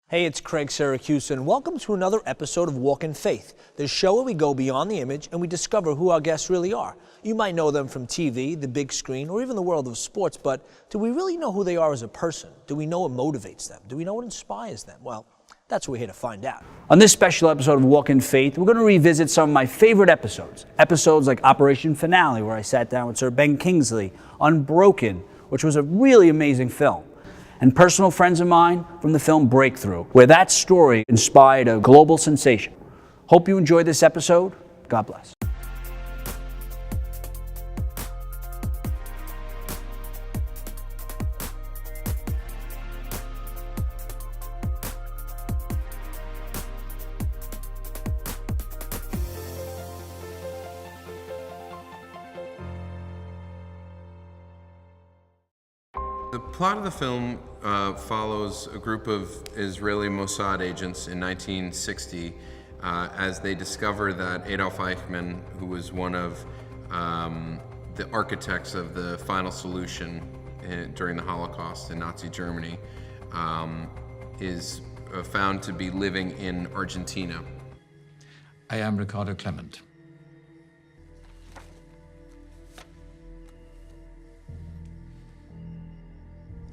Hey, it's Craig Syracusa, and welcome to another episode of Walk in Faith, the show where we go beyond the image and we discover who our guests really are. You might know them from TV, the big screen, or even the world of sports, but do we really know who they are as a person? Do we know what motivates them? Do we know what inspires them? Well, that's what we're here to find out. On this special episode of Walk in Faith, we're going to revisit some of my favorite episodes. Episodes like Operation Finale, where I sat down with Sir Ben Kingsley, Unbroken, which was a really amazing film, and personal friends of mine from the film Breakthrough, where that story inspired a global sensation. Hope you enjoyed this episode. God bless. The plot of the film follows a group of Israeli Mossad agents in 1960 as they discover that Adolf Eichmann, who was one of the architects of the final solution during the Holocaust in Nazi Germany, is found to be living in Argentina. I am Ricardo Clement.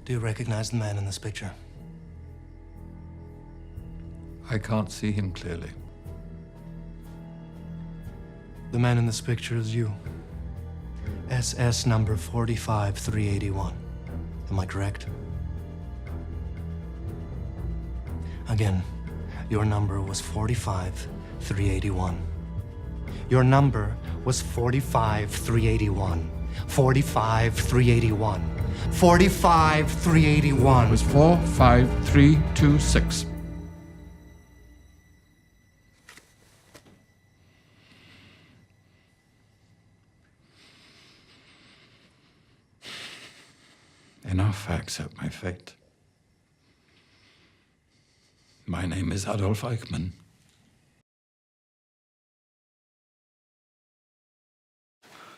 Do you recognize the man in this picture? I can't see him clearly. The man in this picture is you. SS number 45381. Am I correct? Again, your number was 45381. Your number was 45381. 45381. 45381. It was 45326. Enough, I accept my fate. My name is Adolf Eichmann.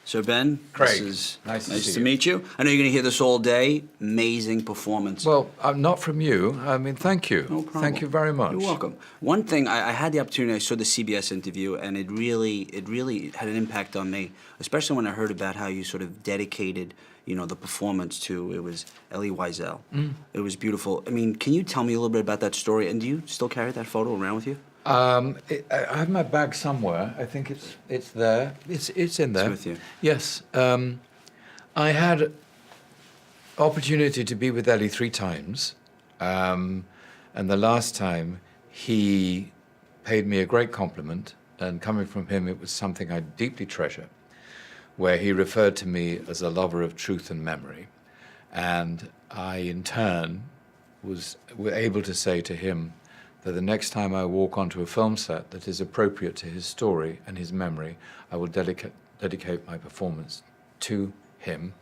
Sir Ben, Craig, this is nice to nice see to you. meet you. I know you're going to hear this all day. Amazing performance. Well, not from you. I mean, thank you. No problem. Thank you very much. You're welcome. One thing, I had the opportunity, I saw the CBS interview, and it really had an impact on me, especially when I heard about how you sort of dedicated, the performance to, it was Elie Wiesel. It was beautiful. I mean, can you tell me a little bit about that story, and do you still carry that photo around with you? I have my bag somewhere. I think it's there. It's in there. It's with you. Yes. I had opportunity to be with Elie 3 times, and the last time he paid me a great compliment, and coming from him, it was something I deeply treasure, where he referred to me as a lover of truth and memory, and I, in turn, was able to say to him that the next time I walk onto a film set that is appropriate to his story and his memory, I will dedicate my performance to him.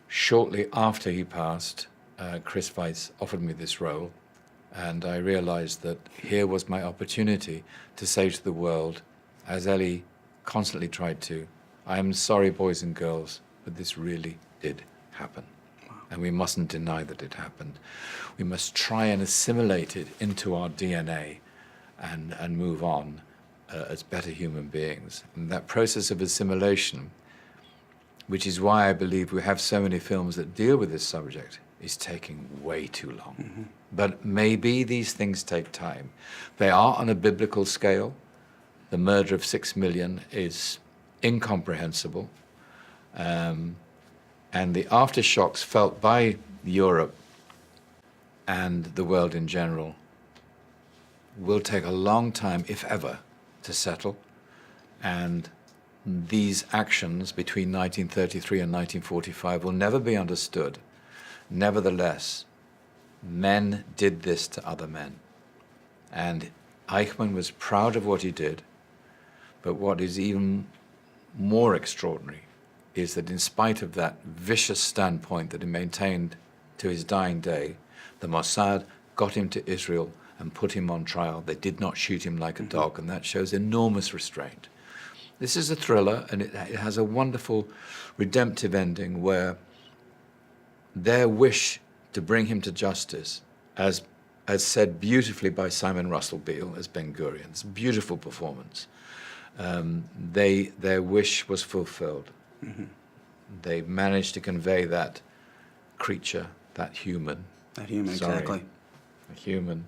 Shortly after he passed, Chris Weitz offered me this role, and I realized that here was my opportunity to say to the world, as Elie constantly tried to, I am sorry, boys and girls, but this really did happen. And we mustn't deny that it happened. We must try and assimilate it into our DNA and move on as better human beings. And that process of assimilation, which is why I believe we have so many films that deal with this subject, is taking way too long. Mm-hmm. But maybe these things take time. They are on a biblical scale. The murder of 6 million is incomprehensible. And the aftershocks felt by Europe and the world in general will take a long time, if ever, to settle. And these actions between 1933 and 1945 will never be understood. Nevertheless, men did this to other men. And Eichmann was proud of what he did. But what is even more extraordinary is that in spite of that vicious standpoint that he maintained to his dying day, the Mossad got him to Israel and put him on trial. They did not shoot him like a dog, and that shows enormous restraint. This is a thriller, and it has a wonderful redemptive ending where their wish to bring him to justice, as as said beautifully by Simon Russell Beale as Ben Gurion. It's a beautiful performance. Their wish was fulfilled. Mm-hmm. They managed to convey that creature, that human. Exactly. A human.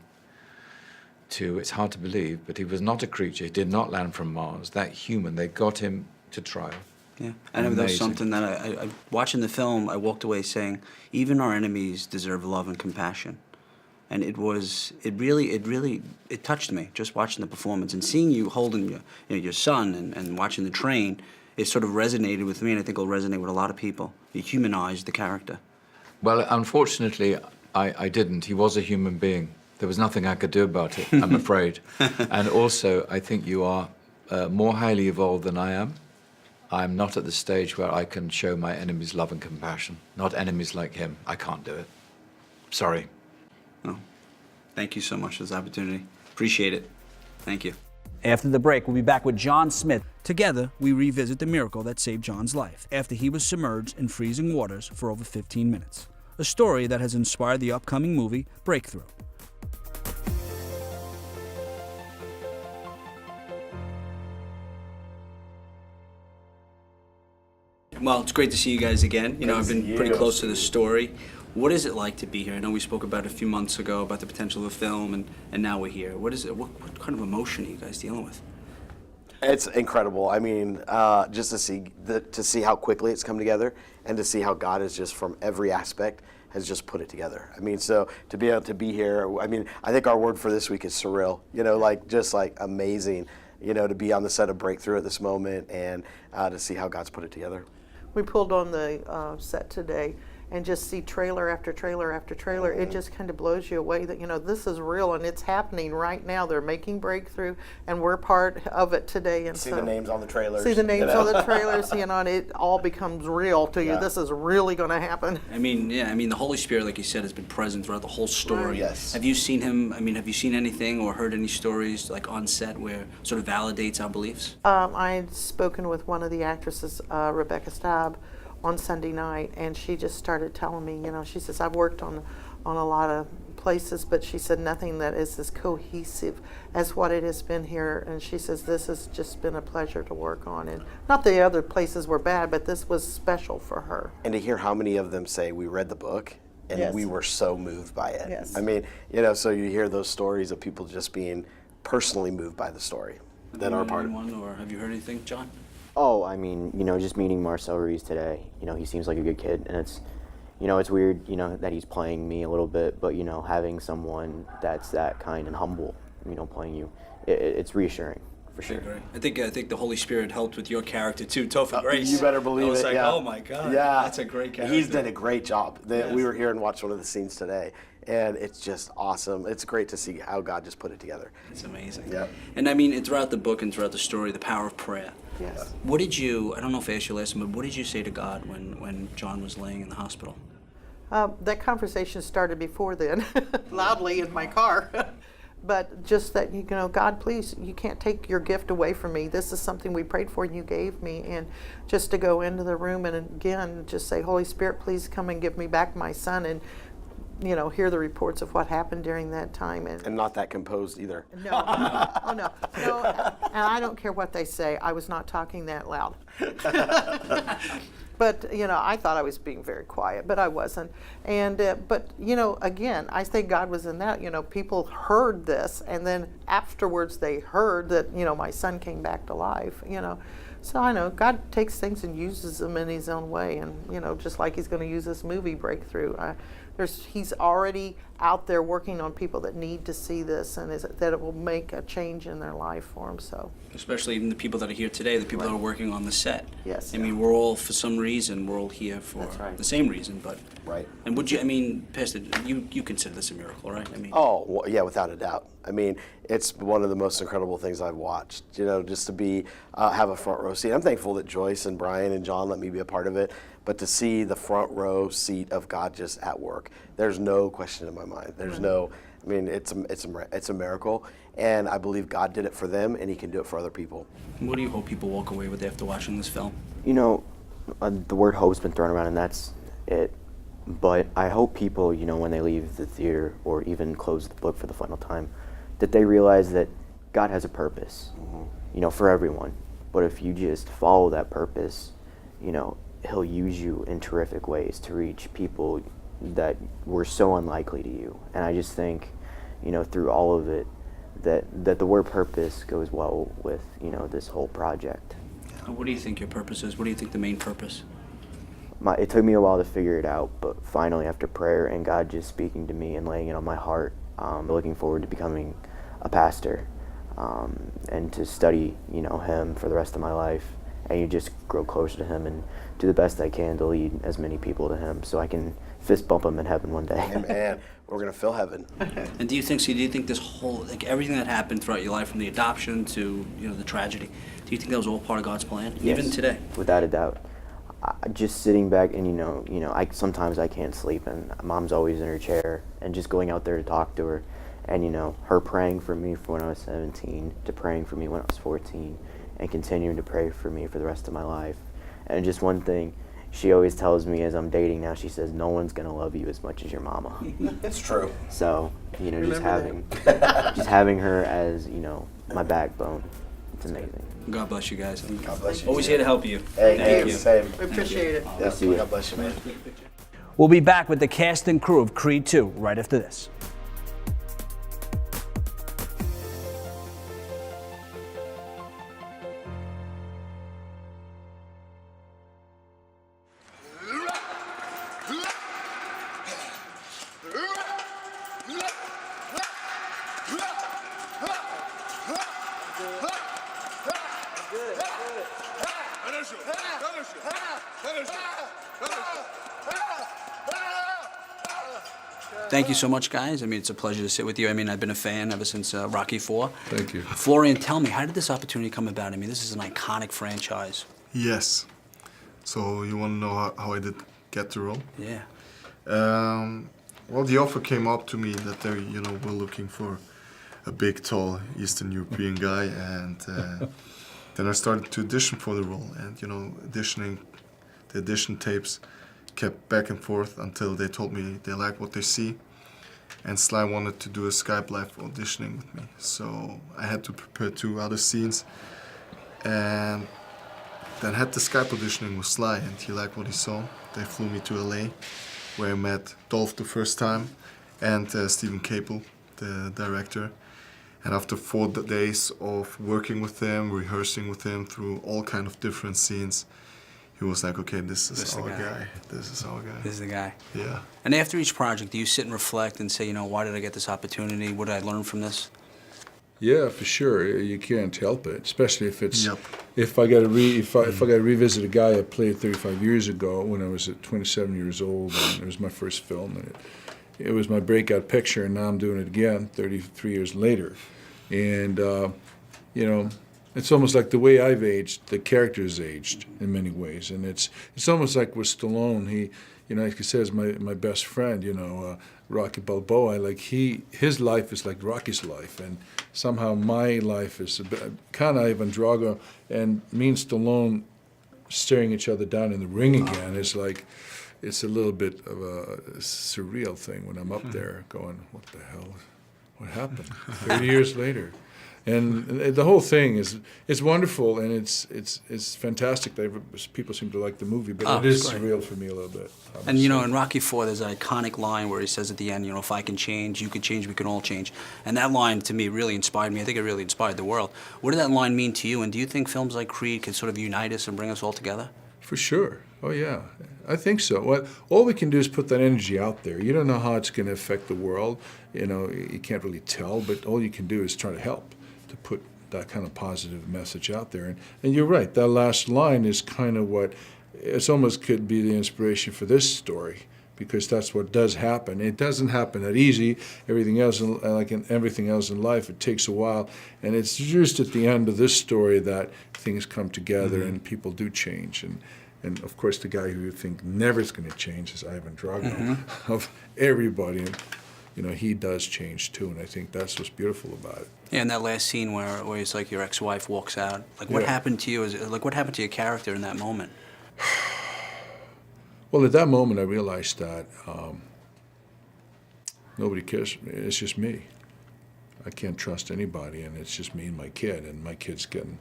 It's hard to believe, but he was not a creature. He did not land from Mars. That human, they got him to trial. Yeah, I know that was Amazing. something that I watching the film, I walked away saying, even our enemies deserve love and compassion. And it really touched me just watching the performance and seeing you holding your son and watching the train. It sort of resonated with me, and I think it'll resonate with a lot of people. You humanized the character. Well, unfortunately, I didn't. He was a human being. There was nothing I could do about it, I'm afraid. And also, I think you are more highly evolved than I am. I'm not at the stage where I can show my enemies love and compassion. Not enemies like him. I can't do it. Sorry. No. Thank you so much for this opportunity. Appreciate it. Thank you. After the break, we'll be back with John Smith. Together, we revisit the miracle that saved John's life after he was submerged in freezing waters for over 15 minutes. A story that has inspired the upcoming movie, Breakthrough. Well, it's great to see you guys again. You know, I've been pretty close to the story. What is it like to be here? I know we spoke about it a few months ago about the potential of the film, and now we're here. What is it? What kind of emotion are you guys dealing with? It's incredible. I mean, just to see how quickly it's come together, and to see how God has just, from every aspect, has just put it together. I mean, so to be able to be here, I mean, I think our word for this week is surreal. You know, just amazing. You know, to be on the set of Breakthrough at this moment, and to see how God's put it together. We pulled on the set today and just see trailer after trailer after trailer. It just kind of blows you away that, you know, this is real and it's happening right now. They're making Breakthrough, and we're part of it today. And see the names on the trailers. See the names on the trailers, you know, and it all becomes real to you. This is really going to happen. I mean, yeah, I mean, the Holy Spirit, like you said, has been present throughout the whole story. Yes. Have you seen him, I mean, have you seen anything or heard any stories, like, on set where sort of validates our beliefs? I had spoken with one of the actresses, Rebecca Staub, on Sunday night, and she just started telling me, you know, she says, I've worked on a lot of places, but she said nothing that is as cohesive as what it has been here. And she says this has just been a pleasure to work on. And not the other places were bad, but this was special for her. And to hear how many of them say, we read the book and Yes. we were so moved by it. Yes. I mean, you know, so you hear those stories of people just being personally moved by the story that are part of it. Or have you heard anything, John? Oh, I mean, you know, just meeting Marcel Ruiz today, you know, he seems like a good kid, and it's, you know, it's weird, you know, that he's playing me a little bit, but, you know, having someone that's that kind and humble, you know, playing you, it's reassuring, for sure. I think the Holy Spirit helped with your character too, Topher Grace. You better believe it. I was like, yeah. oh my God, yeah. that's a great character. He's done a great job. Yes. We were here and watched one of the scenes today, and it's just awesome. It's great to see how God just put it together. It's amazing. Yep. And I mean, throughout the book and throughout the story, the power of prayer. Yes. What did you, I don't know if I asked you last time, but what did you say to God when John was laying in the hospital? That conversation started before then, loudly in my car. But just that, you know, God, please, you can't take your gift away from me. This is something we prayed for and you gave me. And just to go into the room and again, just say, Holy Spirit, please come and give me back my son, and, you know, hear the reports of what happened during that time. And not that composed either. No, oh no, and I don't care what they say. I was not talking that loud. But, you know, I thought I was being very quiet, but I wasn't. And, but, you know, again, I think God was in that. You know, people heard this, and then afterwards they heard that, you know, my son came back to life, you know. So I know God takes things and uses them in his own way. And, you know, just like he's going to use this movie, Breakthrough, he's already out there working on people that need to see this, and that it will make a change in their life for them. So, Especially even the people that are here today, the people that are working on the set. Yes. I mean, we're all, for some reason, we're all here for the same reason, but. Right. And would you, I mean, Pastor, you consider this a miracle, right? I mean. Oh, well, yeah, without a doubt. I mean, it's one of the most incredible things I've watched, you know, just to be, have a front row seat. I'm thankful that Joyce and Brian and John let me be a part of it, but to see the front row seat of God just at work, there's no question in my mind. There's no, I mean, it's a miracle, and I believe God did it for them, and he can do it for other people. What do you hope people walk away with after watching this film? You know, the word hope's been thrown around, and that's it. But I hope people, you know, when they leave the theater or even close the book for the final time, that they realize that God has a purpose, you know, for everyone. But if you just follow that purpose, you know, He'll use you in terrific ways to reach people that were so unlikely to you. And I just think, you know, through all of it, that the word purpose goes well with, you know, this whole project. What do you think your purpose is? What do you think the main purpose? It took me a while to figure it out, but finally, after prayer and God just speaking to me and laying it on my heart, looking forward to becoming a pastor and to study, you know, Him for the rest of my life. And you just grow closer to Him and do the best I can to lead as many people to Him so I can fist bump Him in heaven one day. Amen. We're going to fill heaven. And do you think this whole, like everything that happened throughout your life, from the adoption to, you know, the tragedy, do you think that was all part of God's plan, Yes, even today? Without a doubt. Just sitting back and, you know, sometimes I can't sleep and Mom's always in her chair, and just going out there to talk to her, and, you know, her praying for me from when I was 17 to praying for me when I was 14 and continuing to pray for me for the rest of my life. And just one thing she always tells me as I'm dating now, she says, no one's going to love you as much as your mama. It's true. So, you know, just Remember just having her as, you know, my backbone, it's amazing. God bless you guys. God bless you. Always here to help you. Hey, Thank you. Same. We appreciate it. Yeah, See you. God bless you, man. We'll be back with the cast and crew of Creed II right after this. Thank you so much, guys. I mean, it's a pleasure to sit with you. I mean, I've been a fan ever since Rocky IV. Thank you. Florian, tell me, how did this opportunity come about? I mean, this is an iconic franchise. Yes. So you want to know how I did get the role? Yeah. Well, the offer came up to me that they, you know, were looking for a big, tall Eastern European guy, and then I started to audition for the role, and you know, the audition tapes kept back and forth until they told me they liked what they see, and Sly wanted to do a Skype live auditioning with me. So I had to prepare 2 other scenes, and then had the Skype auditioning with Sly, and he liked what he saw. They flew me to LA, where I met Dolph the first time, and Stephen Capel, the director. And after 4 days of working with him, rehearsing with him through all kind of different scenes, he was like, okay, this is our guy. This is our guy. This is the guy. Yeah. And after each project, do you sit and reflect and say, you know, why did I get this opportunity? What did I learn from this? Yeah, for sure. You can't help it, especially if it's Yep. if I got to if I got to revisit a guy I played 35 years ago when I was at 27 years old, and it was my first film, and it was my breakout picture, and now I'm doing it again 33 years later, and you know, it's almost like the way I've aged, the character's aged in many ways, and it's almost like with Stallone. He, you know, like he says, my best friend, you know, Rocky Balboa. Like his life is like Rocky's life, and somehow my life is kind of Ivan Drago, and me and Stallone staring each other down in the ring again is like, it's a little bit of a surreal thing when I'm up there going, what the hell, what happened? 30 years later. And the whole thing is wonderful, and it's fantastic that people seem to like the movie, but it is surreal for me a little bit. And you know, in Rocky IV, there's an iconic line where he says at the end, you know, if I can change, you can change, we can all change. And that line, to me, really inspired me. I think it really inspired the world. What did that line mean to you, and do you think films like Creed can sort of unite us and bring us all together? For sure. Oh, yeah. I think so. All we can do is put that energy out there. You don't know how it's going to affect the world. You know, you can't really tell, but all you can do is try to help, to put that kind of positive message out there. And you're right, that last line is kind of what, it's almost could be the inspiration for this story, because that's what does happen. It doesn't happen that easy. Everything else, like in everything else in life, it takes a while. And it's just at the end of this story that things come together and people do change. And of course, the guy who you think never is going to change is Ivan Drago, of everybody. And, you know, he does change too, and I think that's what's beautiful about it. Yeah, and that last scene where it's like your ex-wife walks out, like what happened to you? Like what happened to your character in that moment? Well, at that moment, I realized that nobody cares. It's just me. I can't trust anybody, and it's just me and my kid's getting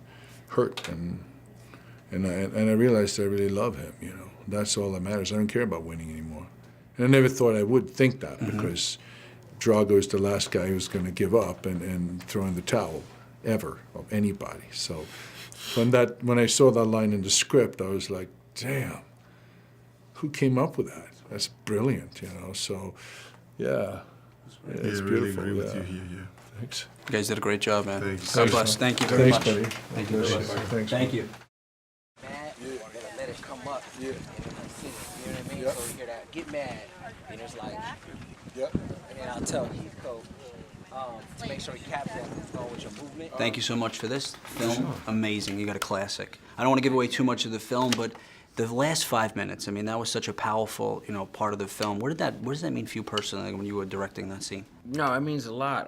hurt, and I realized I really love him. You know, that's all that matters. I don't care about winning anymore. And I never thought I would think that because Drago is the last guy who's going to give up and throw in the towel, ever, of anybody. So when I saw that line in the script, I was like, damn, who came up with that? That's brilliant, you know. So, yeah, it's I beautiful. really agree with you here. Yeah. Thanks. You guys did a great job, man. Thanks. God bless. Thank you very much. Buddy. Thank you very much. Thanks. Thank you. Mad, let it come up. Yeah. You know what I mean? So you hear that, get mad. And it's like, and then I'll tell Heathcote to make sure he captures what's going with your movement. Thank you so much for this film. Amazing. You got a classic. I don't want to give away too much of the film, but the last 5 minutes, I mean, that was such a powerful, part of the film. What does that mean for you personally when you were directing that scene? No, it means a lot.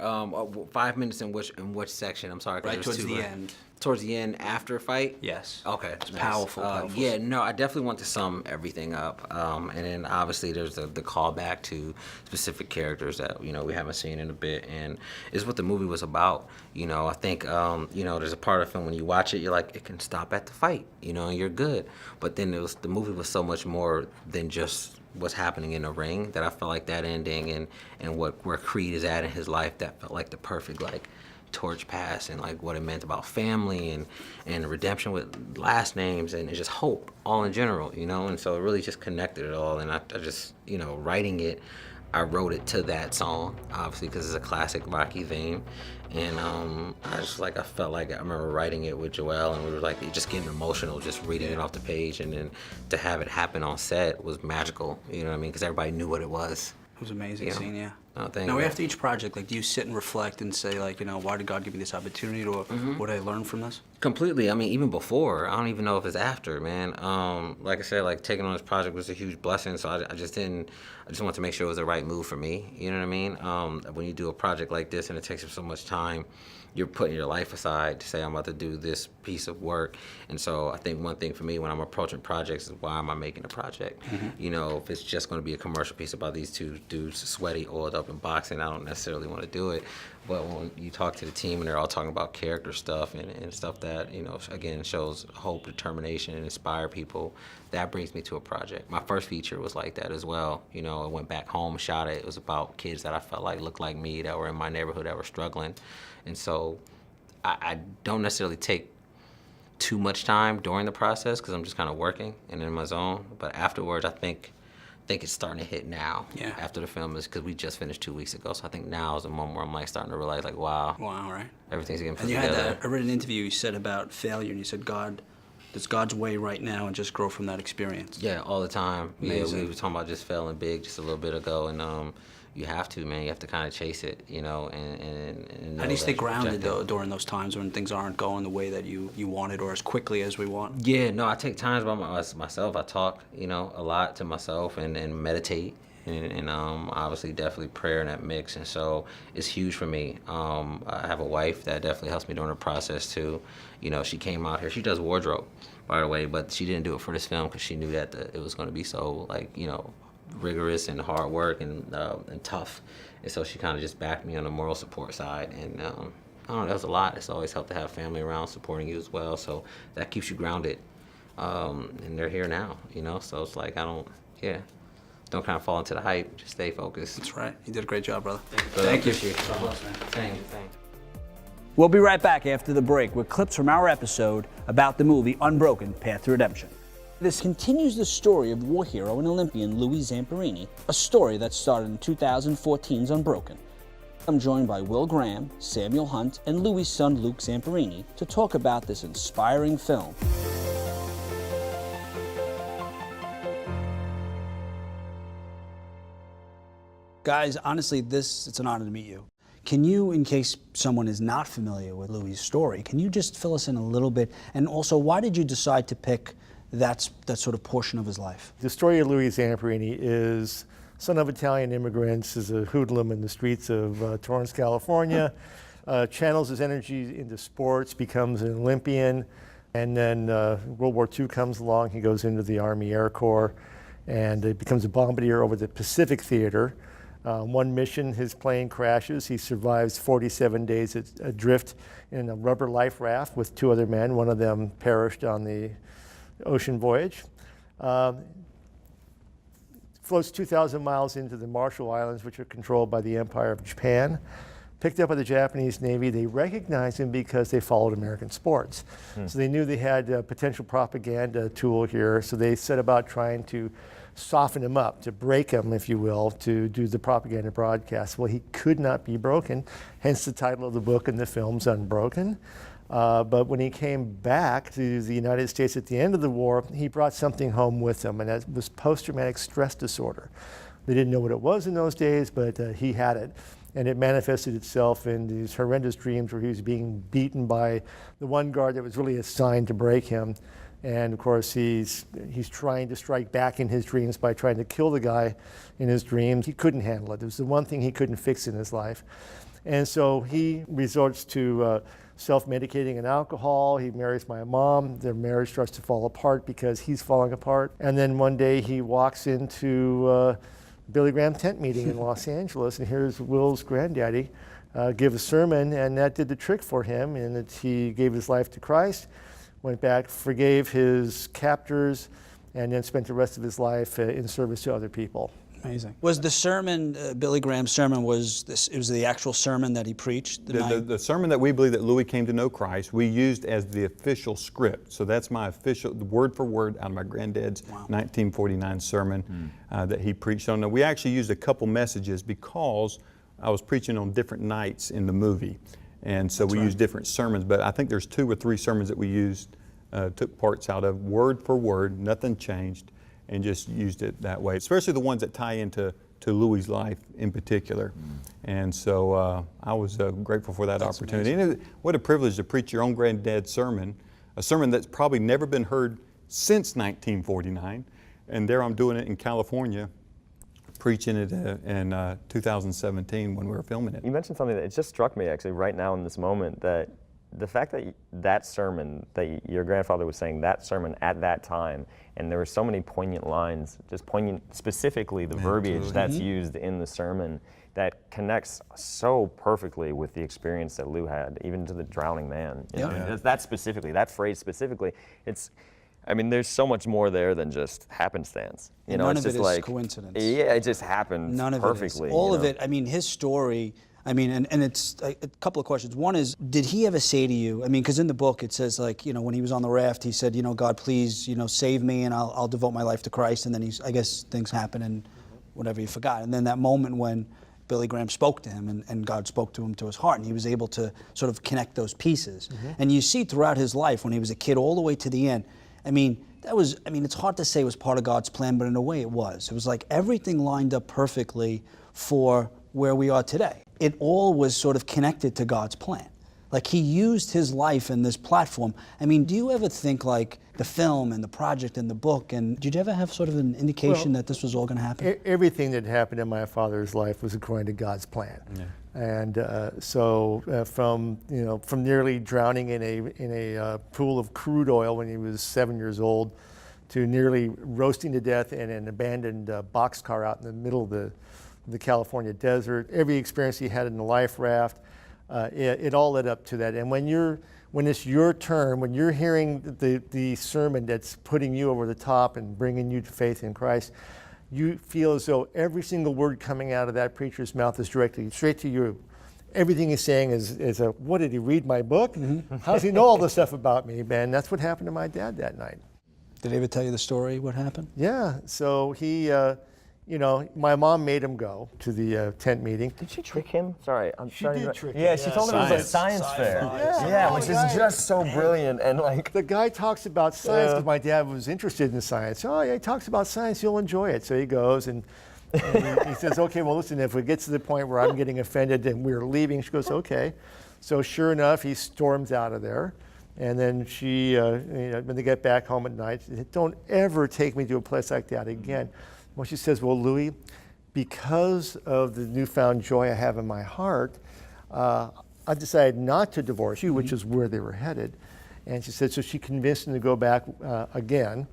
5 minutes in which section? I'm sorry. Right towards the end. Towards the end, after fight? Yes. Okay. It's powerful. Yeah, no, I definitely want to sum everything up. And then obviously there's the callback to specific characters that, we haven't seen in a bit. And it's what the movie was about. I think, there's a part of the film when you watch it, you're like, it can stop at the fight, and you're good. But then the movie was so much more than just what's happening in the ring, that I felt like that ending and where Creed is at in his life, that felt like the perfect, torch pass, and what it meant about family and redemption with last names and just hope all in general, and so it really just connected it all. And I just, writing it, I wrote it to that song, obviously, because it's a classic Rocky theme. And I felt like I remember writing it with Joel, and we were just getting emotional, just reading it off the page, and then to have it happen on set was magical, you know what I mean? Because everybody knew what it was. It was an amazing scene, yeah. Oh, thank now, you. after each project, do you sit and reflect and say, why did God give me this opportunity, or what did I learn from this? Completely. I mean, even before, I don't even know if it's after, man. Like I said, taking on this project was a huge blessing, so I just wanted to make sure it was the right move for me, you know what I mean? When you do a project like this and it takes up so much time, you're putting your life aside to say, I'm about to do this piece of work. And so I think one thing for me when I'm approaching projects is, why am I making a project? If it's just going to be a commercial piece about these two dudes sweaty, oiled up in boxing, I don't necessarily want to do it. But when you talk to the team and they're all talking about character stuff and stuff that, again, shows hope, determination, and inspire people, that brings me to a project. My first feature was like that as well. I went back home, shot it. It was about kids that I felt like looked like me, that were in my neighborhood, that were struggling. And so I don't necessarily take too much time during the process because I'm just kind of working and in my zone. But afterwards, I think it's starting to hit now. Yeah. After the film is, because we just finished 2 weeks ago. So I think now is the moment where I'm starting to realize wow. Wow, right? Everything's getting put And you together. I read an interview you said about failure, and you said there's God's way right now, and just grow from that experience. Yeah, all the time. Amazing. Yeah, we were talking about just failing big just a little bit ago, and you have to, man. You have to kind of chase it, and How do you stay grounded, though, during those times when things aren't going the way that you wanted or as quickly as we want? Yeah, no, I take times by myself. I talk, a lot to myself and meditate. And obviously definitely prayer in that mix, and so it's huge for me. I have a wife that definitely helps me during the process too. She came out here. She does wardrobe, by the way, but she didn't do it for this film because she knew that it was going to be so rigorous and hard work and tough. And so she kind of just backed me on the moral support side, and I don't know, that was a lot. It's always helped to have family around supporting you as well, so that keeps you grounded. And they're here now, so it's don't kind of fall into the hype. Just stay focused. That's right. You did a great job, brother. Thank you. Thank you. We'll be right back after the break with clips from our episode about the movie Unbroken, Path to Redemption. This continues the story of war hero and Olympian Louis Zamperini, a story that started in 2014's Unbroken. I'm joined by Will Graham, Samuel Hunt, and Louis' son Luke Zamperini to talk about this inspiring film. Guys, honestly, it's an honor to meet you. Can you, in case someone is not familiar with Louis' story, can you just fill us in a little bit? And also, why did you decide to pick that sort of portion of his life? The story of Louis Zamperini is son of Italian immigrants, is a hoodlum in the streets of Torrance, California, channels his energy into sports, becomes an Olympian, and then World War II comes along, he goes into the Army Air Corps, and he becomes a bombardier over the Pacific Theater. One mission, his plane crashes. He survives 47 days adrift in a rubber life raft with 2 other men. One of them perished on the ocean voyage. Floats 2,000 miles into the Marshall Islands, which are controlled by the Empire of Japan. Picked up by the Japanese Navy. They recognized him because they followed American sports. So they knew they had a potential propaganda tool here, so they set about trying to soften him up, to break him, if you will, to do the propaganda broadcast. Well, he could not be broken, hence the title of the book and the film's Unbroken. But when he came back to the United States at the end of the war, he brought something home with him, and that was post-traumatic stress disorder. They didn't know what it was in those days, but he had it. And it manifested itself in these horrendous dreams where he was being beaten by the one guard that was really assigned to break him. And of course, he's trying to strike back in his dreams by trying to kill the guy in his dreams. He couldn't handle it. It was the one thing he couldn't fix in his life. And so he resorts to self-medicating in alcohol. He marries my mom. Their marriage starts to fall apart because he's falling apart. And then one day he walks into Billy Graham tent meeting in Los Angeles, and here's Will's granddaddy give a sermon, and that did the trick for him, and that he gave his life to Christ, went back, forgave his captors, and then spent the rest of his life in service to other people. Amazing. Was the sermon, Billy Graham's sermon, it was the actual sermon that he preached? The sermon that we believe that Louis came to know Christ, we used as the official script. So that's my official, word for word, out of my granddad's 1949 sermon that he preached on. Now, we actually used a couple messages because I was preaching on different nights in the movie. And so we used different sermons, but I think there's 2 or 3 sermons that we used, took parts out of, word for word, nothing changed, and just used it that way, especially the ones that tie into Louis' life in particular. And so I was grateful for that opportunity. And what a privilege to preach your own granddad's sermon, a sermon that's probably never been heard since 1949. And there I'm doing it in California, preaching it in 2017 when we were filming it. You mentioned something that it just struck me actually right now in this moment, that the fact that that sermon, that your grandfather was saying that sermon at that time, and there were so many poignant lines, just poignant, specifically the verbiage that's used in the sermon, that connects so perfectly with the experience that Lou had, even to the drowning man. You know? That specifically, that phrase specifically, it's, I mean, there's so much more there than just happenstance. You know, none it's of just it is like coincidence. Yeah, it just happened None of perfectly. It is. All of it, I mean, his story, I mean, and it's a couple of questions. One is, did he ever say to you, I mean, because in the book it says, like, you know, when he was on the raft, he said, you know, God, please, you know, save me and I'll devote my life to Christ. And then I guess things happen and whatever, he forgot. And then that moment when Billy Graham spoke to him and God spoke to him to his heart, and he was able to sort of connect those pieces. And you see throughout his life, when he was a kid all the way to the end, I mean, it's hard to say it was part of God's plan, but in a way it was. It was like everything lined up perfectly for where we are today. It all was sort of connected to God's plan. Like, he used his life and this platform. I mean, do you ever think, like, the film and the project and the book, and did you ever have sort of an indication that this was all going to happen? Everything that happened in my father's life was according to God's plan. And from nearly drowning in a pool of crude oil when he was 7 years old, to nearly roasting to death in an abandoned boxcar out in the middle of the California desert, every experience he had in the life raft, it all led up to that. And when it's your turn, when you're hearing the sermon that's putting you over the top and bringing you to faith in Christ, you feel as though every single word coming out of that preacher's mouth is directly straight to you. Everything he's saying is what, did he read my book? How does he know all this stuff about me, Ben? That's what happened to my dad that night. Did he ever tell you the story, what happened? Yeah, so he, my mom made him go to the tent meeting. Did she trick him? Sorry, She did trick him. Yeah, she told him it was a science fair. Yeah, which is just so brilliant. And like, the guy talks about science because my dad was interested in science. Oh yeah, he talks about science, you'll enjoy it. So he goes and he says, okay, well listen, if it gets to the point where I'm getting offended and we're leaving, she goes, okay. So sure enough, he storms out of there. And then she, when they get back home at night, she said, don't ever take me to a place like that again. Well, she says, well, Louis, because of the newfound joy I have in my heart, I decided not to divorce you, which is where they were headed. And she said, so she convinced him to go back again.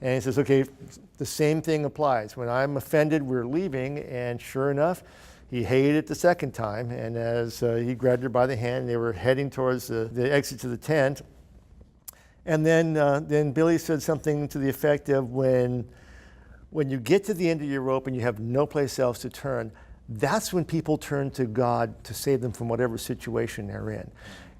And he says, okay, the same thing applies. When I'm offended, we're leaving. And sure enough, he hated it the second time. And as he grabbed her by the hand, they were heading towards the exit to the tent. And then Billy said something to the effect of, when you get to the end of your rope and you have no place else to turn, that's when people turn to God to save them from whatever situation they're in.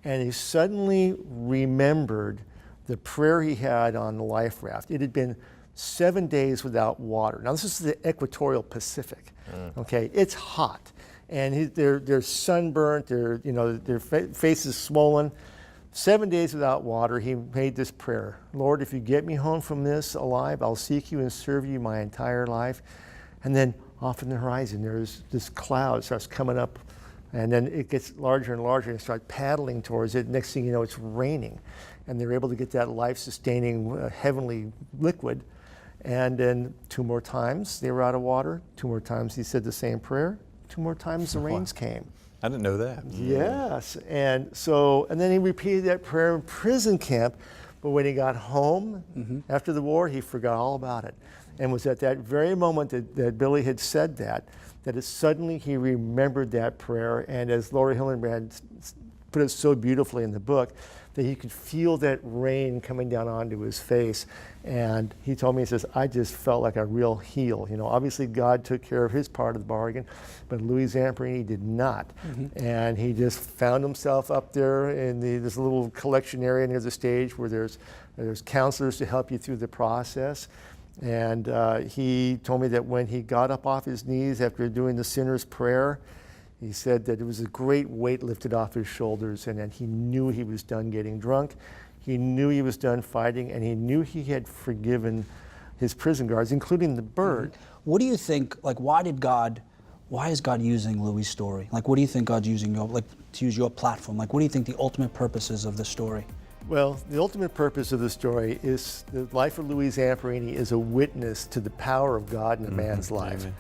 And he suddenly remembered the prayer he had on the life raft. It had been 7 days without water. Now, this is the equatorial Pacific. Okay, it's hot, and they're sunburnt. Their face is swollen. 7 days without water. He made this prayer: Lord, if you get me home from this alive, I'll seek you and serve you my entire life. And then off in the horizon, there's this cloud starts coming up, and then it gets larger and larger, and start paddling towards it. Next thing you know, it's raining, and they're able to get that life-sustaining heavenly liquid. And then 2 more times they were out of water. 2 more times he said the same prayer. 2 more times the rains came. I didn't know that. Yes, and then he repeated that prayer in prison camp, but when he got home after the war, he forgot all about it. And it was at that very moment that Billy had said that suddenly he remembered that prayer. And as Laura Hillenbrand put it so beautifully in the book, that he could feel that rain coming down onto his face. And he told me, he says, I just felt like a real heel. Obviously God took care of his part of the bargain, but Louis Zamperini did not. And he just found himself up there in this little collection area near the stage where there's counselors to help you through the process. And he told me that when he got up off his knees after doing the sinner's prayer, he said that it was a great weight lifted off his shoulders, and that he knew he was done getting drunk. He knew he was done fighting, and he knew he had forgiven his prison guards, including the bird. What do you think, why is God using Louis' story? What do you think God's using to use your platform? What do you think the ultimate purpose is of this story? Well, the ultimate purpose of the story is the life of Louis Zamperini is a witness to the power of God in a man's life. Amen.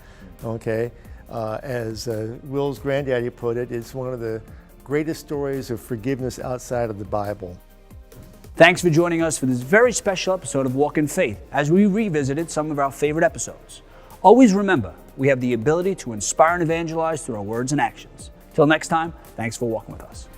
Okay? As Will's granddaddy put it, it's one of the greatest stories of forgiveness outside of the Bible. Thanks for joining us for this very special episode of Walk in Faith, as we revisited some of our favorite episodes. Always remember, we have the ability to inspire and evangelize through our words and actions. Till next time, thanks for walking with us.